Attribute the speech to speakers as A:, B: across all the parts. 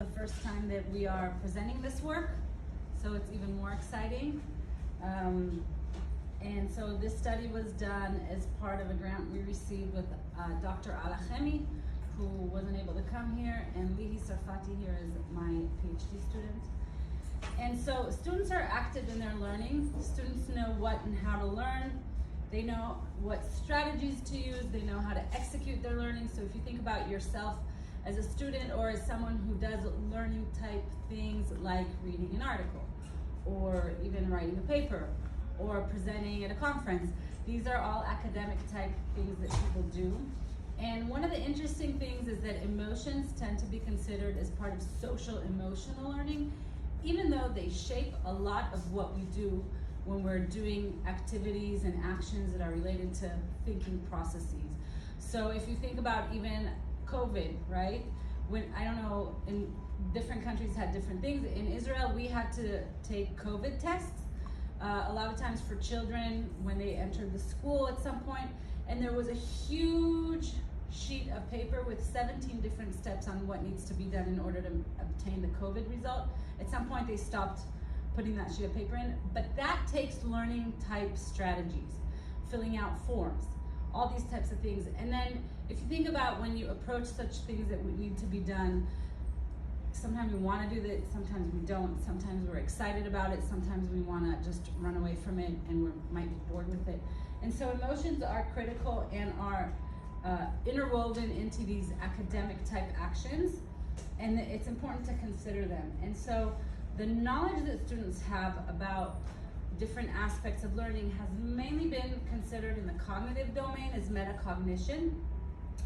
A: The first time that we are presenting this work, so it's even more exciting. And so this study was done as part of a grant we received with Dr. Alachemi, who wasn't able to come here, and Lihi Sarfati here is my PhD student. And so students are active in their learning. Students know what and how to learn. They know what strategies to use. They know how to execute their learning. So if you think about yourself as a student or as someone who does learning type things like reading an article or even writing a paper or presenting at a conference, these are all academic type things that people do. And one of the interesting things is that emotions tend to be considered as part of social emotional learning, even though they shape a lot of what we do when we're doing activities and actions that are related to thinking processes. So if you think about even COVID, right? When, I don't know, in different countries had different things. In Israel, we had to take COVID tests a lot of times for children when they entered the school at some point, and there was a huge sheet of paper with 17 different steps on what needs to be done in order to obtain the COVID result. At some point they stopped putting that sheet of paper in, but that takes learning type strategies, filling out forms, all these types of things. And then if you think about when you approach such things that would need to be done, sometimes we want to do that, sometimes we don't. Sometimes we're excited about it, sometimes we want to just run away from it and we might be bored with it. And so emotions are critical and are interwoven into these academic type actions, and it's important to consider them. And so the knowledge that students have about different aspects of learning has mainly been considered in the cognitive domain as metacognition.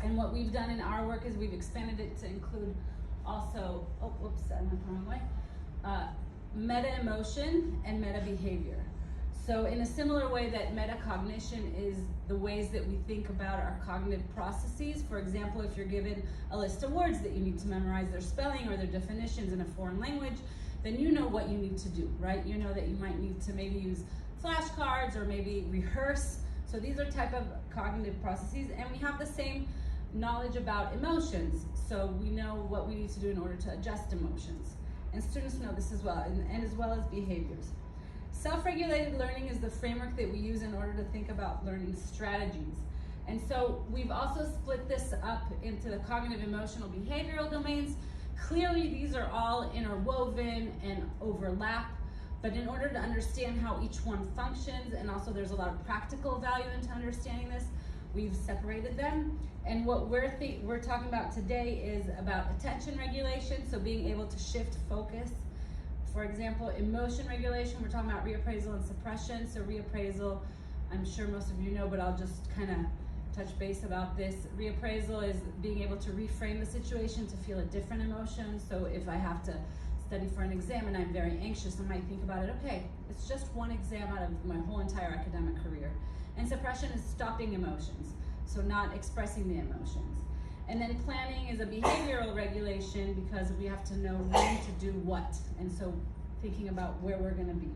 A: And what we've done in our work is we've expanded it to include also, I went the wrong way, metaemotion and metabehavior. So in a similar way that metacognition is the ways that we think about our cognitive processes. For example, if you're given a list of words that you need to memorize their spelling or their definitions in a foreign language, then you know what you need to do, right? You know that you might need to maybe use flashcards or maybe rehearse. So these are type of cognitive processes, and we have the same knowledge about emotions. So we know what we need to do in order to adjust emotions. And students know this as well, and as well as behaviors. Self-regulated learning is the framework that we use in order to think about learning strategies. And so we've also split this up into the cognitive, emotional, behavioral domains. Clearly, these are all interwoven and overlap, but in order to understand how each one functions, and also there's a lot of practical value into understanding this, we've separated them. And what we're talking about today is about attention regulation, so being able to shift focus. For example, emotion regulation, we're talking about reappraisal and suppression. So reappraisal, I'm sure most of you know, but I'll just kind of touch base about this. Reappraisal is being able to reframe the situation to feel a different emotion. So if I have to study for an exam and I'm very anxious, I might think about it, okay, it's just one exam out of my whole entire academic career. And suppression is stopping emotions, so not expressing the emotions. And then planning is a behavioral regulation because we have to know when to do what. And so thinking about where we're going to be.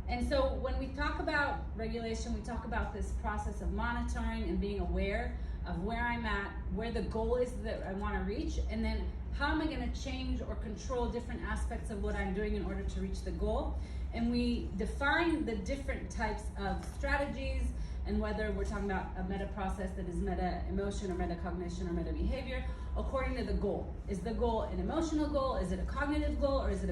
A: And so when we talk about regulation, we talk about this process of monitoring and being aware of where I'm at, where the goal is that I want to reach, and then how am I going to change or control different aspects of what I'm doing in order to reach the goal. And we define the different types of strategies, and whether we're talking about a meta process that is meta-emotion or metacognition or meta-behavior, according to the goal. Is the goal an emotional goal? Is it a cognitive goal? Or is it a